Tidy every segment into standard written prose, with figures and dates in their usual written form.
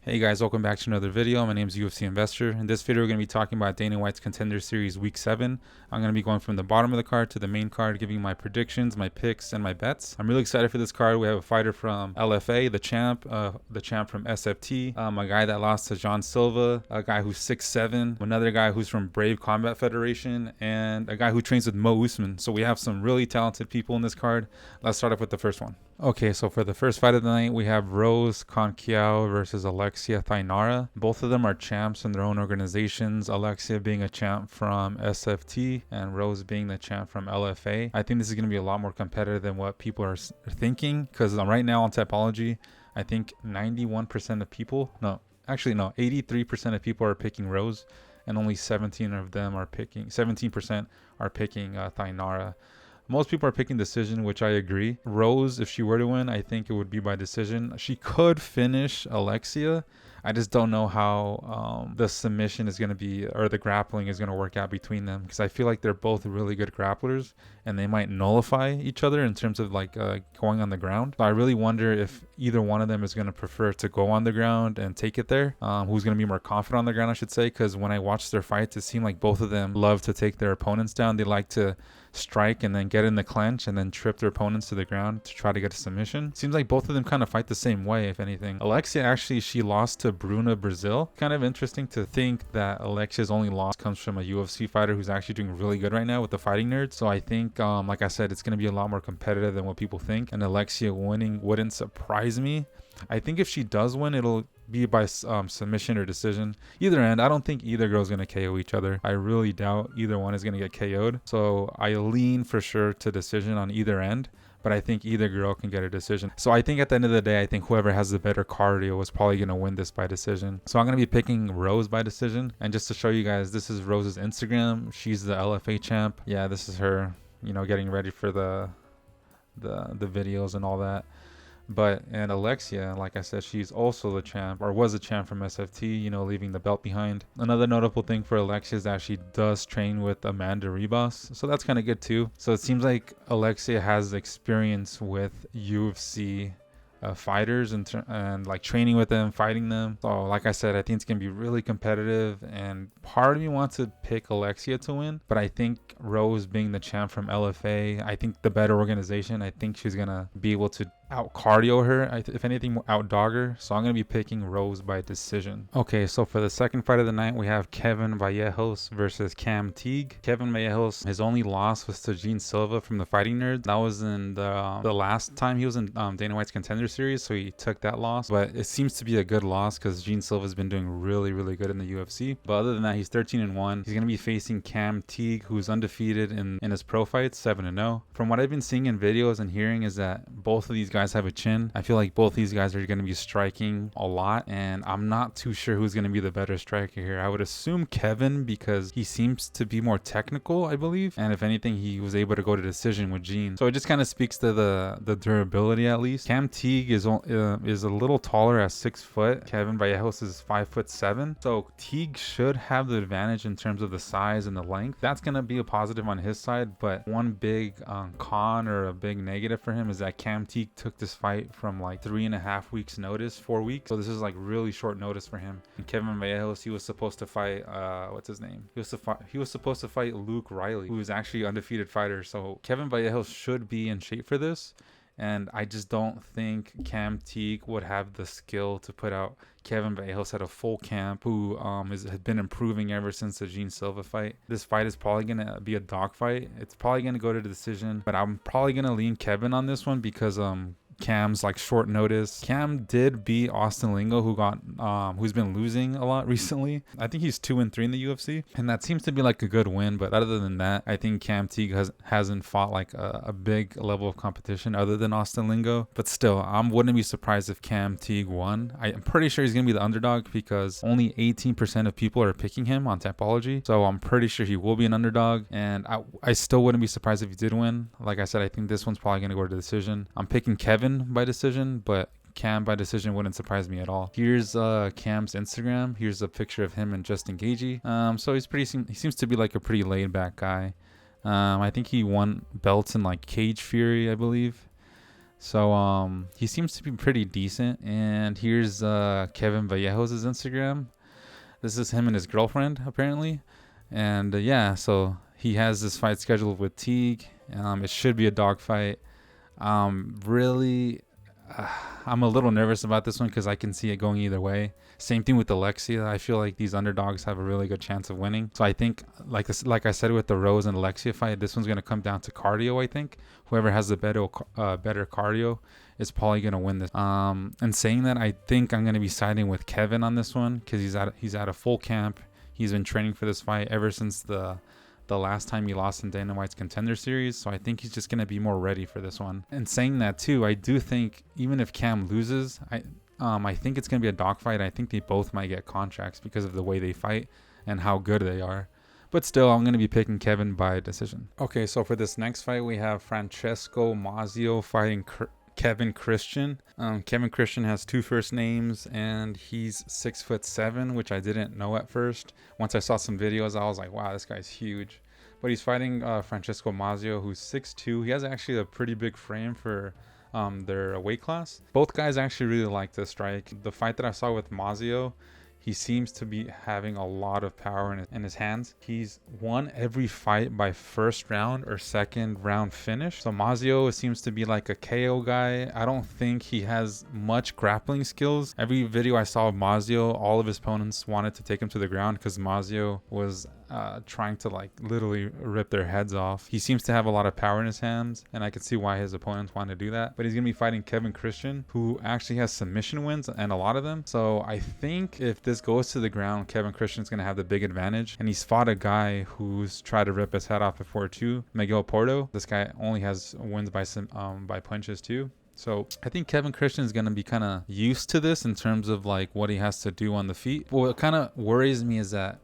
Hey guys, welcome back to another video. My name is UFC Investor. In this video, we're going to be talking about Dana White's Contender Series Week 7. I'm going to be going from the bottom of the card to the main card, giving my predictions, my picks, and my bets. I'm really excited for this card. We have a fighter from LFA, the champ from SFT, a guy that lost to John Silva, a guy who's 6'7", another guy who's from Brave Combat Federation, and a guy who trains with Mo Usman. So we have some really talented people in this card. Let's start off with the first one. Okay, so for the first fight of the night, we have Rose Conceicao versus Alexia Thainara. Both of them are champs in their own organizations, Alexia being a champ from SFT and Rose being the champ from LFA. I think this is going to be a lot more competitive than what people are thinking, because right now on Typology, I think 91% of people, 83% of people are picking Rose, and only 17% are picking Thainara. Most people are picking decision, which I agree. Rose, if she were to win, I think it would be by decision. She could finish Alexia. I just don't know how the submission is going to be, or the grappling is going to work out between them, because I feel like they're both really good grapplers and they might nullify each other in terms of like going on the ground. So I really wonder if either one of them is going to prefer to go on the ground and take it there. Who's going to be more confident on the ground, I should say, because when I watched their fights, it seemed like both of them love to take their opponents down. They like to strike and then get in the clinch and then trip their opponents to the ground to try to get a submission. Seems like both of them kind of fight the same way, if anything. Alexia, actually, she lost to Bruna Brazil. Kind of interesting to think that Alexia's only loss comes from a UFC fighter who's actually doing really good right now with the Fighting Nerds. So I think, like I said, it's going to be a lot more competitive than what people think, and Alexia winning wouldn't surprise me. I think if she does win, it'll be by submission or decision. Either end, I don't think either girl's going to KO each other. I really doubt either one is going to get KO'd. So I lean for sure to decision on either end, but I think either girl can get a decision. So I think at the end of the day, I think whoever has the better cardio is probably going to win this by decision. So I'm going to be picking Rose by decision. And just to show you guys, this is Rose's Instagram. She's the LFA champ. Yeah, this is her, getting ready for the videos and all that. And Alexia, like I said, she's also the champ, or was a champ from SFT, leaving the belt behind. Another notable thing for Alexia is that she does train with Amanda Ribas, so that's kind of good too. So it seems like Alexia has experience with UFC fighters and like training with them, fighting them. So like I said, I think it's gonna be really competitive, and part of me wants to pick Alexia to win, but I think Rose, being the champ from LFA, I think the better organization, I think she's gonna be able to out cardio her, if anything, out dog her. So I'm gonna be picking Rose by decision. Okay, so for the second fight of the night, we have Kevin Vallejos versus Cam Teague. Kevin Vallejos, his only loss was to Gene Silva from the Fighting Nerds. That was in the last time he was in Dana White's Contender Series, so he took that loss. But it seems to be a good loss because Gene Silva's been doing really, really good in the UFC. But other than that, he's 13-1. He's gonna be facing Cam Teague, who's undefeated in his pro fights, 7-0. From what I've been seeing in videos and hearing is that both of these guys have a chin. I feel like both these guys are going to be striking a lot, and I'm not too sure who's going to be the better striker here. I would assume Kevin, because he seems to be more technical, I believe, and if anything, he was able to go to decision with Gene. So it just kind of speaks to the durability, at least. Cam Teague is a little taller at 6 foot. Kevin Vallejos is 5'7", so Teague should have the advantage in terms of the size and the length. That's going to be a positive on his side, but one big con or a big negative for him is that Cam Teague took this fight from like 3.5 weeks notice, 4 weeks. So this is like really short notice for him. And Kevin Vallejos, he was supposed to fight what's his name? He was supposed to fight Luke Riley, who is actually an undefeated fighter. So Kevin Vallejos should be in shape for this. And I just don't think Cam Teague would have the skill to put out Kevin Vallejos at a full camp, who has been improving ever since the Gene Silva fight. This fight is probably going to be a dog fight. It's probably going to go to the decision, but I'm probably going to lean Kevin on this one because Cam's like short notice. Cam did beat Austin Lingo, who's been losing a lot recently. I think he's 2-3 in the UFC, and that seems to be like a good win. But other than that, I think Cam Teague hasn't fought like a big level of competition other than Austin Lingo. But still, I wouldn't be surprised if Cam Teague won. I'm pretty sure he's gonna be the underdog because only 18% of people are picking him on Typology. So I'm pretty sure he will be an underdog, and I still wouldn't be surprised if he did win. Like I said, I think this one's probably gonna go to the decision. I'm picking Kevin by decision, but Cam by decision wouldn't surprise me at all. Here's Cam's Instagram. Here's a picture of him and Justin Gaethje. So he seems to be like a pretty laid back guy. I think he won belts in like Cage Fury, I believe. So he seems to be pretty decent. And here's Kevin Vallejos' Instagram. This is him and his girlfriend apparently. And yeah, so he has this fight scheduled with Teague. It should be a dog fight. Really, I'm a little nervous about this one because I can see it going either way. Same thing with Alexia. I feel like these underdogs have a really good chance of winning. So I think, like I said with the Rose and Alexia fight, this one's going to come down to cardio, I think. Whoever has the better cardio is probably going to win this. And saying that, I think I'm going to be siding with Kevin on this one because he's at a full camp. He's been training for this fight ever since the last time he lost in Dana White's Contender series, so I think he's just going to be more ready for this one. And saying that too, I do think even if Cam loses, I think it's going to be a dogfight. I think they both might get contracts because of the way they fight and how good they are. But still, I'm going to be picking Kevin by decision. Okay, so for this next fight, we have Francesco Mazzeo fighting Kevin Christian. Kevin Christian has 2 first names and he's 6'7", which I didn't know at first. Once I saw some videos, I was like, wow, this guy's huge. But he's fighting Francesco Mazzeo, who's 6'2". He has actually a pretty big frame for their weight class. Both guys actually really like to strike. The fight that I saw with Mazzeo, he seems to be having a lot of power in his hands. He's won every fight by first round or second round finish. So Mazzeo seems to be like a KO guy. I don't think he has much grappling skills. Every video I saw of Mazzeo, all of his opponents wanted to take him to the ground because Mazzeo was trying to like literally rip their heads off. He seems to have a lot of power in his hands, and I could see why his opponents want to do that. But he's going to be fighting Kevin Christian, who actually has submission wins and a lot of them. So I think if this goes to the ground, Kevin Christian's going to have the big advantage. And he's fought a guy who's tried to rip his head off before too, Miguel Porto. This guy only has wins by punches too. So I think Kevin Christian is going to be kind of used to this in terms of like what he has to do on the feet. But what kind of worries me is that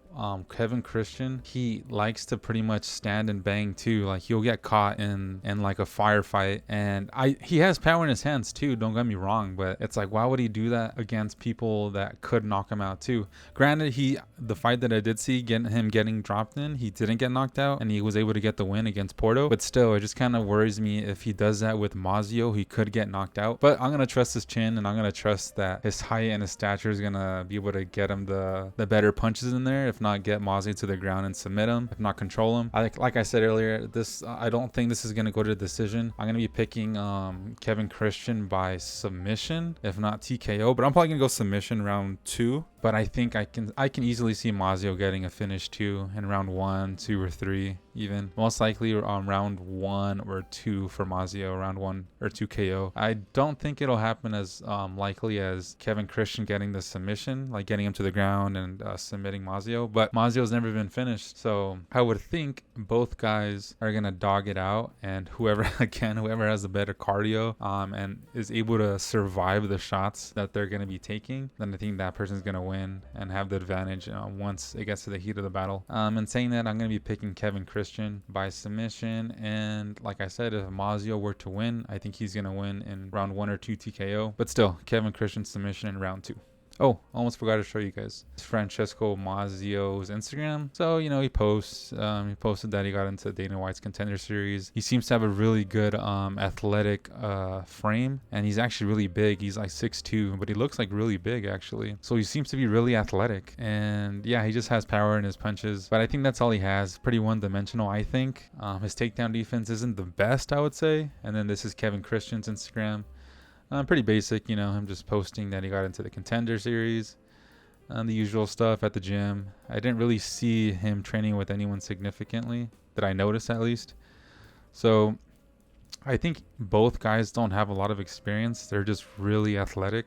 Kevin Christian, he likes to pretty much stand and bang too. Like he'll get caught in like a firefight, and he has power in his hands too, don't get me wrong, but it's like, why would he do that against people that could knock him out too? Granted, the fight that I did see him getting dropped in, he didn't get knocked out and he was able to get the win against Porto. But still, it just kind of worries me if he does that with Mazzeo, he could get knocked out. But I'm gonna trust his chin, and I'm gonna trust that his height and his stature is gonna be able to get him the better punches in there. If not, get Mazzeo to the ground and submit him. If not, control him. Like I said earlier, I don't think this is going to go to decision. I'm going to be picking Kevin Christian by submission, if not TKO. But I'm probably going to go submission round 2. But I think I can easily see Mazzeo getting a finish too in round 1, 2, or 3 even. Most likely round 1 or 2 for Mazzeo, round 1 or 2 KO. I don't think it'll happen as likely as Kevin Christian getting the submission, like getting him to the ground and submitting Mazzeo. But Mazzeo's never been finished, so I would think both guys are gonna dog it out, and whoever has the better cardio and is able to survive the shots that they're gonna be taking, then I think that person's gonna win and have the advantage once it gets to the heat of the battle. And saying that, I'm gonna be picking Kevin Christian by submission, and like I said, if Mazzeo were to win, I think he's gonna win in round 1 or 2 TKO. But still, Kevin Christian submission in round 2. Oh, almost forgot to show you guys Francesco Mazzeo's Instagram. So, he posted that he got into Dana White's Contender series. He seems to have a really good athletic frame, and he's actually really big. He's like 6'2", but he looks like really big actually. So he seems to be really athletic, and yeah, he just has power in his punches. But I think that's all he has. Pretty one-dimensional, I think. His takedown defense isn't the best, I would say. And then this is Kevin Christian's Instagram. Pretty basic, him just posting that he got into the Contender series, the usual stuff at the gym. I didn't really see him training with anyone significantly that I noticed, at least. So I think both guys don't have a lot of experience. They're just really athletic,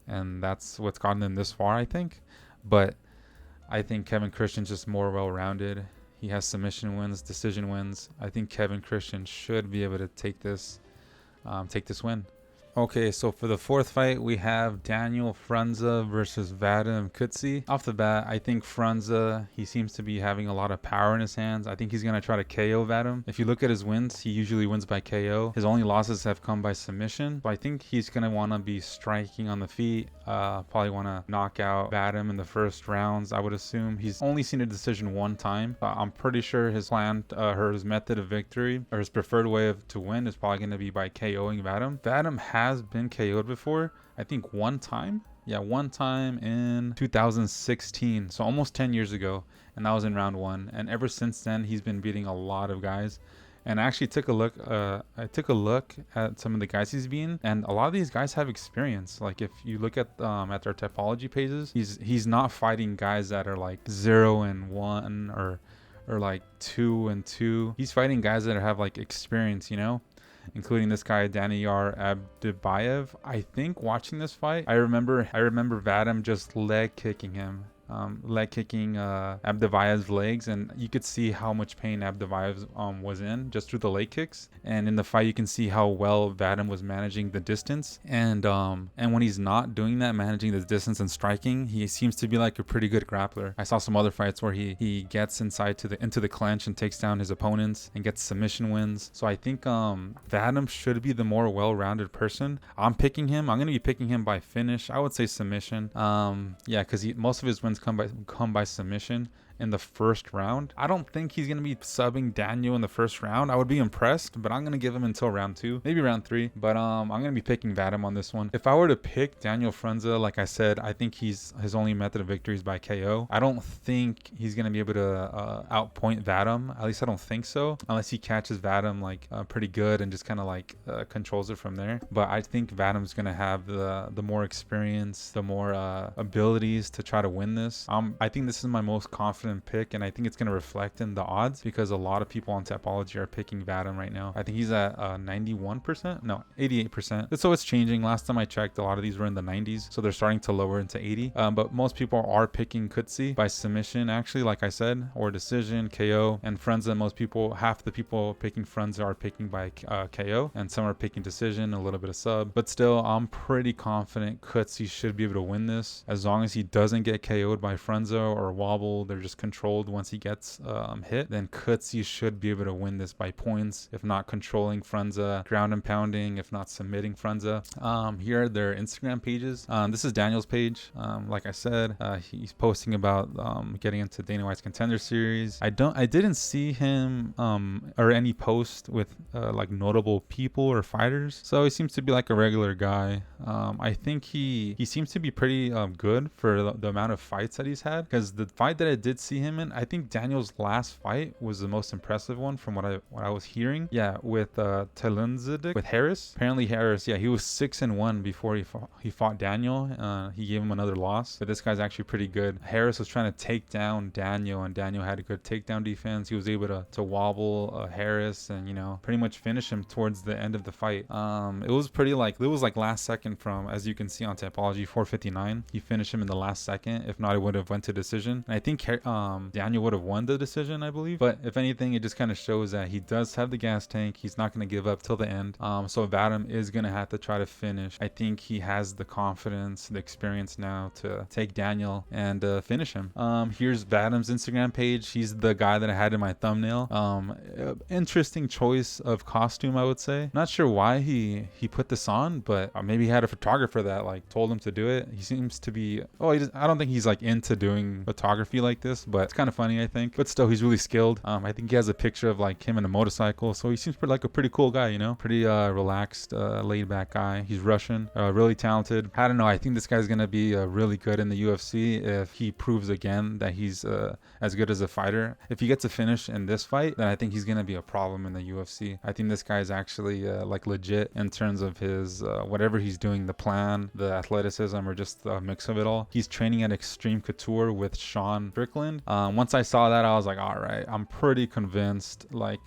and that's what's gotten them this far, I think. But I think Kevin Christian's just more well-rounded. He has submission wins, decision wins. I think Kevin Christian should be able to take this win. Okay, so for the fourth fight, we have Daniel Frunza versus Vadym Kutsyi. Off the bat, I think Frunza, he seems to be having a lot of power in his hands. I think he's going to try to KO Vadym. If you look at his wins, he usually wins by KO. His only losses have come by submission. So I think he's going to want to be striking on the feet. Probably want to knock out Vadym in the first rounds, I would assume. He's only seen a decision one time. I'm pretty sure his plan, or his method of victory, or his preferred way to win is probably going to be by KOing Vadym. Vadym has been KO'd before, I think one time. Yeah, one time in 2016, so almost 10 years ago, and that was in round 1. And ever since then, he's been beating a lot of guys. And I actually took a look. I took a look at some of the guys he's beaten, and a lot of these guys have experience. Like if you look at their typology pages, he's not fighting guys that are like 0-1 or like 2-2. He's fighting guys that have like experience, you know, including this guy Danylo Abdubayev. I think watching this fight, I remember Vadym just leg kicking him. Abdubayev's legs, and you could see how much pain Abdubayev was in just through the leg kicks. And in the fight, you can see how well Vadym was managing the distance. And when he's not doing that, managing the distance and striking, he seems to be like a pretty good grappler. I saw some other fights where he gets into the clinch and takes down his opponents and gets submission wins. So I think Vadym should be the more well-rounded person. I'm picking him. I'm gonna be picking him by finish. I would say submission. Yeah, because most of his wins come by submission in the first round. I don't think he's going to be subbing Daniel in the first round. I would be impressed, but I'm going to give him until round 2, maybe round 3. But I'm going to be picking Vadym on this one. If I were to pick Daniel Frunza, like I said, I think his only method of victory is by KO. I don't think he's going to be able to outpoint Vadym. At least I don't think so, unless he catches Vadym like pretty good and just kind of like controls it from there. But I think Vadym's going to have the more experience, the more abilities to try to win this. I think this is my most confident pick, and I think it's going to reflect in the odds because a lot of people on Tapology are picking Vadym right now. I think he's at 91%, no, 88%. So it's changing. Last time I checked, a lot of these were in the 90s, so they're starting to lower into 80. But most people are picking Kutsyi by submission, actually, like I said, or decision, KO. And Frunza, half the people picking Frunza are picking by KO, and some are picking decision, a little bit of sub. But still, I'm pretty confident Kutsyi should be able to win this as long as he doesn't get KO'd by Frunza or wobbled. They're just controlled once he gets hit. Then Kutsyi should be able to win this by points, if not controlling Frunza, ground and pounding, if not submitting Frunza. Here are their Instagram pages. This is Daniel's page. Like I said, he's posting about getting into Dana White's Contender series. I didn't see him or any post with like notable people or fighters, so he seems to be like a regular guy. I think he seems to be pretty good for the amount of fights that he's had, because the fight that I did see him in, I think Daniel's last fight was the most impressive one from what I was hearing. Yeah, with Teague, with Harris. Apparently Harris, yeah, he was 6-1 before he fought Daniel. He gave him another loss, but this guy's actually pretty good. Harris was trying to take down Daniel, and Daniel had a good takedown defense. He was able to wobble Harris and, you know, pretty much finish him towards the end of the fight. It was like last second from, as you can see on Tapology, 4:59. He finished him in the last second. If not, it would have went to decision. And I think Daniel would have won the decision, I believe. But if anything, it just kind of shows that he does have the gas tank. He's not going to give up till the end. So Vadym is going to have to try to finish. I think he has the confidence, the experience now to take Daniel and finish him. Here's Vadym's Instagram page. He's the guy that I had in my thumbnail. Interesting choice of costume, I would say. Not sure why he put this on, but maybe he had a photographer that like told him to do it. He seems to be, I don't think he's like into doing photography like this, but it's kind of funny, I think. But still, he's really skilled. I think he has a picture of like him in a motorcycle, so he seems like a pretty cool guy, you know, pretty relaxed, laid back guy. He's Russian, really talented. I don't know, I think this guy's gonna be really good in the UFC if he proves again that he's as good as a fighter. If he gets a finish in this fight, then I think he's gonna be a problem in the UFC. I think this guy's actually like legit in terms of his whatever he's doing, the plan, the athleticism, or just the mix of it all. He's training at Extreme Couture with Sean Strickland. England. Once I saw that, I was like, all right, I'm pretty convinced. Like,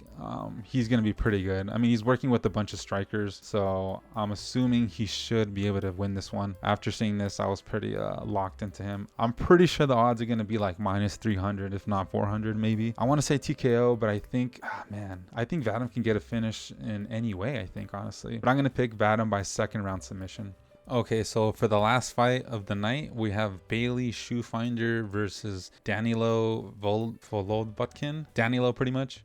he's gonna be pretty good. I mean, he's working with a bunch of strikers, so I'm assuming he should be able to win this one. After seeing this, I was pretty locked into him. I'm pretty sure the odds are gonna be like minus 300, if not 400, maybe. I want to say TKO, but I think, man, I think Vadym can get a finish in any way. I think, honestly, but I'm gonna pick Vadym by second round submission. Okay, so for the last fight of the night, we have Bailey Schoenfelder versus Danylo Volevodkin. Danylo, pretty much.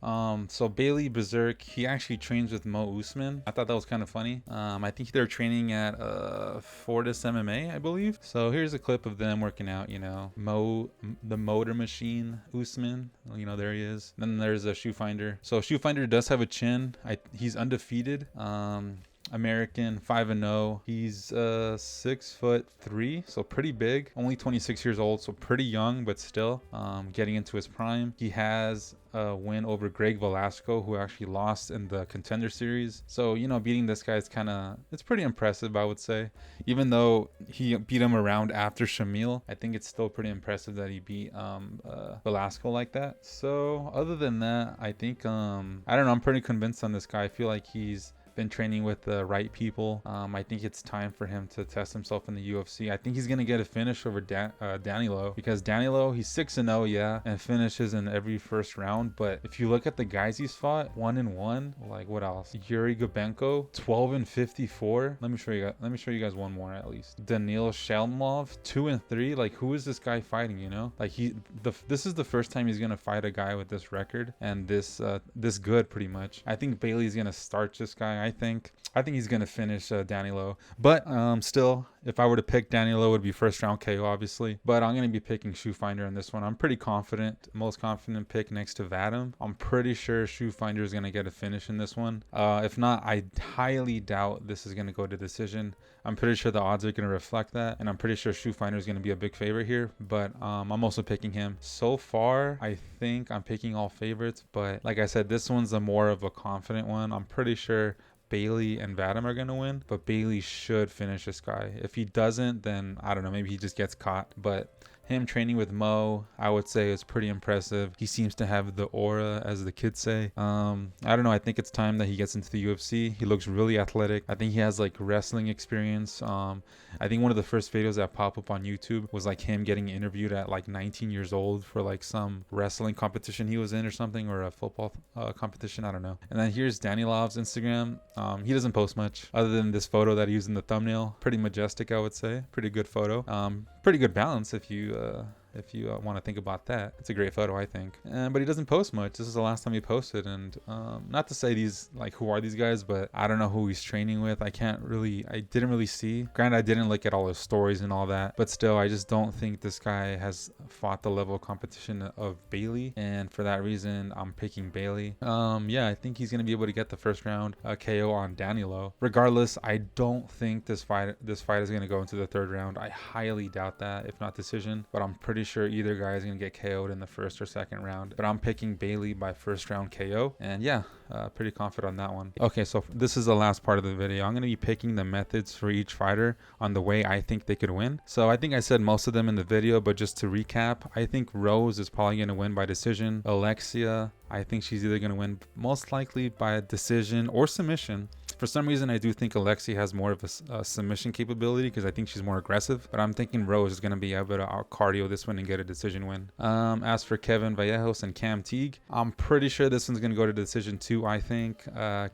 So Bailey Berserk, he actually trains with Mo Usman. I thought that was kind of funny. I think they're training at Fortis MMA, I believe. So here's a clip of them working out. You know, the Motor Machine Usman. You know, there he is. Then there's a Schoenfelder. So Schoenfelder does have a chin. He's undefeated. American, 5-0. He's 6'3", so pretty big. Only 26 years old, so pretty young, but still getting into his prime. He has a win over Greg Velasco, who actually lost in the Contender series. So, you know, beating this guy is it's pretty impressive, I would say. Even though he beat him around after Shamil, I think it's still pretty impressive that he beat Velasco like that. So other than that, I think I don't know, I'm pretty convinced on this guy. I feel like he's been training with the right people. I think it's time for him to test himself in the UFC. I think he's gonna get a finish over Danylo, because Danylo, he's 6-0, yeah, and finishes in every first round. But if you look at the guys he's fought, 1-1. Like, what else? Yuri Gabenko, 12-54. Let me show you guys one more at least. Danylo Shalmov, 2-3. Like, who is this guy fighting? You know, like this is the first time he's gonna fight a guy with this record and this good, pretty much. I think Bailey's gonna start this guy. I think he's gonna finish Danylo, but still, if I were to pick, Danylo would be first round KO, obviously. But I'm gonna be picking Schoenfelder in this one. I'm pretty confident. Most confident pick next to Vadym. I'm pretty sure Schoenfelder is gonna get a finish in this one. If not, I highly doubt this is gonna go to decision. I'm pretty sure the odds are gonna reflect that, and I'm pretty sure Schoenfelder is gonna be a big favorite here. But I'm also picking him. So far, I think I'm picking all favorites, but like I said, this one's a more of a confident one. I'm pretty sure Bailey and Vadym are gonna win, but Bailey should finish this guy. If he doesn't, then I don't know, maybe he just gets caught. But him training with Mo, I would say, is pretty impressive. He seems to have the aura, as the kids say. I don't know, I think it's time that he gets into the UFC. He looks really athletic. I think he has like wrestling experience. I think one of the first videos that pop up on YouTube was like him getting interviewed at like 19 years old for like some wrestling competition he was in or something, or a football competition, I don't know. And then here's Danylov's Instagram. He doesn't post much other than this photo that he used in the thumbnail. Pretty majestic, I would say. Pretty good photo. Pretty good balance if you want to think about that. It's a great photo, I think. But he doesn't post much. This is the last time he posted, and not to say who are these guys, but I don't know who he's training with. I didn't really see. Granted, I didn't look at all his stories and all that, but still, I just don't think this guy has fought the level of competition of Bailey, and for that reason, I'm picking Bailey. Yeah, I think he's gonna be able to get the first round KO on Danylo. Regardless, I don't think this fight is gonna go into the third round. I highly doubt that, if not decision, but I'm pretty sure either guy is going to get KO'd in the first or second round. But I'm picking Bailey by first round KO. And yeah, pretty confident on that one. Okay, so this is the last part of the video. I'm going to be picking the methods for each fighter on the way I think they could win. So I think I said most of them in the video, but just to recap, I think Rose is probably going to win by decision. Alexia, I think she's either going to win most likely by a decision or submission. For some reason, I do think Alexia has more of a submission capability because I think she's more aggressive. But I'm thinking Rose is going to be able to out-cardio this one and get a decision win. As for Kevin Vallejos and Cam Teague, I'm pretty sure this one's going to go to decision too, I think.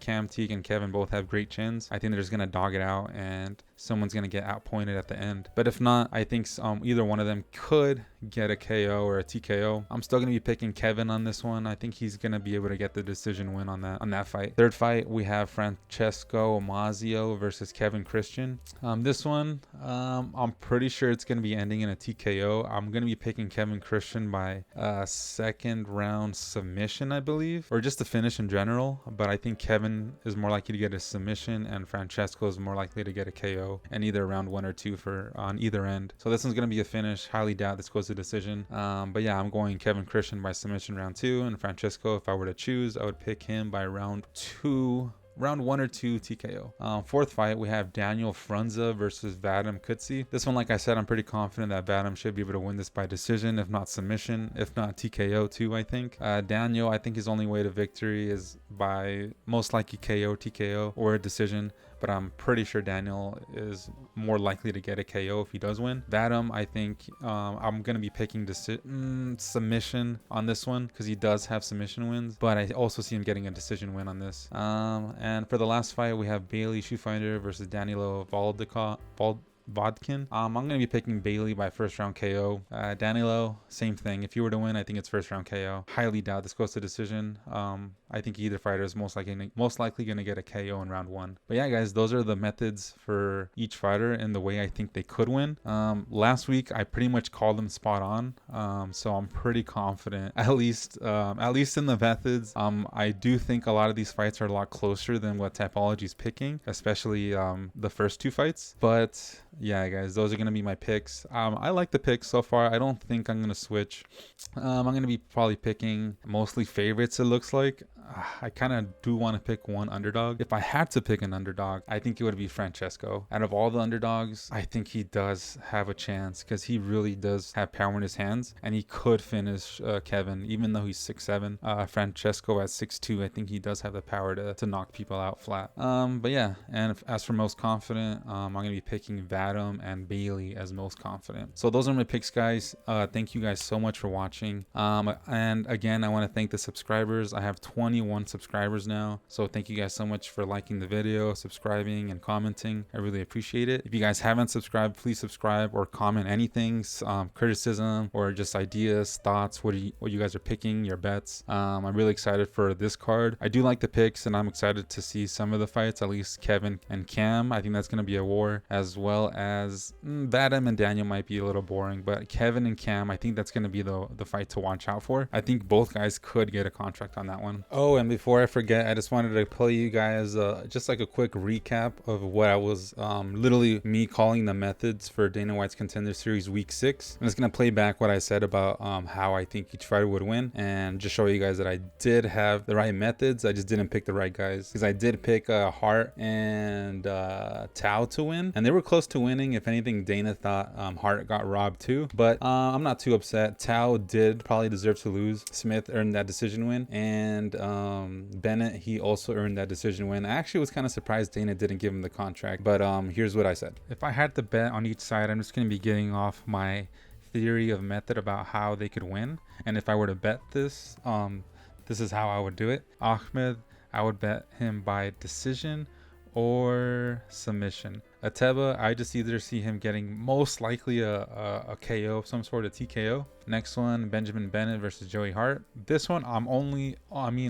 Cam Teague and Kevin both have great chins. I think they're just going to dog it out and someone's going to get outpointed at the end. But if not, I think either one of them could get a KO or a TKO. I'm still going to be picking Kevin on this one. I think he's going to be able to get the decision win on that fight. Third fight, we have Francesco Mazzeo versus Kevin Christian. This one, I'm pretty sure it's going to be ending in a TKO. I'm going to be picking Kevin Christian by second round submission, I believe, or just a finish in general. But I think Kevin is more likely to get a submission and Francesco is more likely to get a KO, and either round 1 or 2 on either end. So this one's going to be a finish. Highly doubt this goes to decision. But yeah, I'm going Kevin Christian by submission round 2, and Francesco, if I were to choose, I would pick him by round 2 round 1 or 2 TKO. Fourth fight, we have Danylo Frunza versus Vadym Kutsyi. This one, like I said, I'm pretty confident that Vadym should be able to win this by decision, if not submission, if not TKO too, I think. Danylo, I think his only way to victory is by most likely KO, TKO, or a decision. But I'm pretty sure Danylo is more likely to get a KO if he does win. Vadym, I think I'm going to be picking submission on this one because he does have submission wins. But I also see him getting a decision win on this. And for the last fight, we have Bailey Schoenfelder versus Danylo Volevodkin. I'm going to be picking Bailey by first round KO. Danylo, same thing. If you were to win, I think it's first round KO. Highly doubt this goes to decision. I think either fighter is most likely going to get a KO in round 1. But yeah, guys, those are the methods for each fighter and the way I think they could win. Last week, I pretty much called them spot on. So I'm pretty confident, at least in the methods. I do think a lot of these fights are a lot closer than what Tapology is picking, especially the first 2 fights. But yeah, guys, those are going to be my picks. I like the picks so far. I don't think I'm going to switch. I'm going to be probably picking mostly favorites, it looks like. I kind of do want to pick one underdog. If I had to pick an underdog, I think it would be Francesco. Out of all the underdogs, I think he does have a chance because he really does have power in his hands and he could finish Kevin, even though he's 6'7". Francesco at 6'2", I think he does have the power to knock people out flat. But yeah, and as for most confident, I'm going to be picking Vadym and Bailey as most confident. So those are my picks, guys. Thank you guys so much for watching. And again, I want to thank the subscribers. I have 21 subscribers now, so thank you guys so much for liking the video, subscribing, and commenting. I really appreciate it. If you guys haven't subscribed, please subscribe or comment anything, criticism or just ideas, thoughts, what you guys are picking, your bets. I'm really excited for this card. I do like the picks and I'm excited to see some of the fights, at least Kevin and Cam. I think that's going to be a war, as well as Vadym and Daniel might be a little boring, but Kevin and Cam, I think that's going to be the fight to watch out for. I think both guys could get a contract on that one. Oh, and before I forget, I just wanted to play you guys just like a quick recap of what I was literally me calling the methods for Dana White's Contender Series Week 6. I'm just going to play back what I said about how I think each fighter would win and just show you guys that I did have the right methods. I just didn't pick the right guys because I did pick Hart and Tao to win, and they were close to winning. If anything, Dana thought Hart got robbed too, but I'm not too upset. Tao did probably deserve to lose. Smith earned that decision win, and Bennett, he also earned that decision win. I actually was kind of surprised Dana didn't give him the contract, but here's what I said. If I had to bet on each side, I'm just going to be getting off my theory of method about how they could win, and if I were to bet this, this is how I would do it. Ahmed, I would bet him by decision or submission. Ateba, I just either see him getting most likely a KO, some sort of TKO. Next one, Benjamin Bennett versus Joey Hart. This one, I'm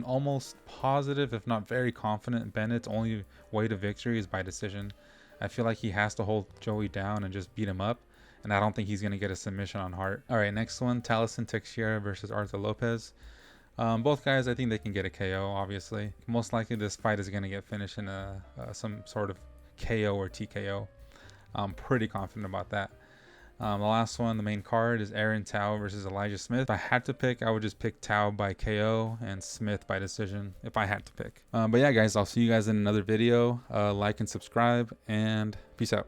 almost positive, if not very confident, Bennett's only way to victory is by decision. I feel like he has to hold Joey down and just beat him up, and I don't think he's going to get a submission on Hart. All right, next one, Taliesin Teixeira versus Arthur Lopez. Both guys, I think they can get a KO, obviously. Most likely this fight is going to get finished in some sort of KO or TKO. I'm pretty confident about that. The last one, the main card, is Aaron Tao versus Elijah Smith. If I had to pick, I would just pick Tao by KO and Smith by decision if I had to pick. But yeah, guys, I'll see you guys in another video. Like and subscribe, and peace out.